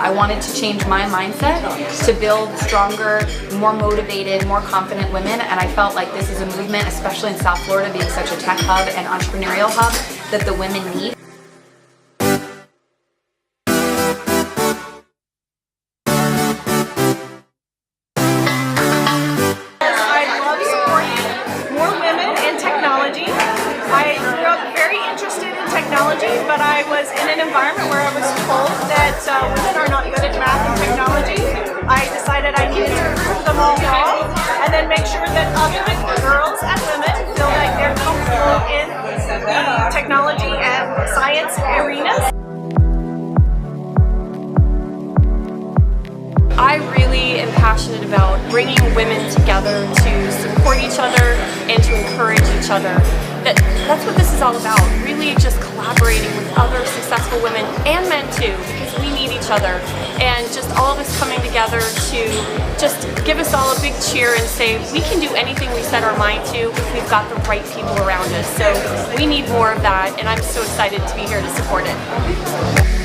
I wanted to change my mindset to build stronger, more motivated, more confident women, and I felt like this is a movement, especially in South Florida being such a tech hub and entrepreneurial hub, that the women need. I grew up very interested in technology, but I was in an environment where I was told that women are not good at math and technology. I decided I needed to prove them all wrong and then make sure that other girls and women feel like they're comfortable in the technology and science arenas. I really am passionate about bringing women together to support each other and to encourage each other. That's what this is all about, really just collaborating with other successful women and men too, because we need each other, and just all of us coming together to just give us all a big cheer and say we can do anything we set our mind to if we've got the right people around us. So we need more of that, and I'm so excited to be here to support it.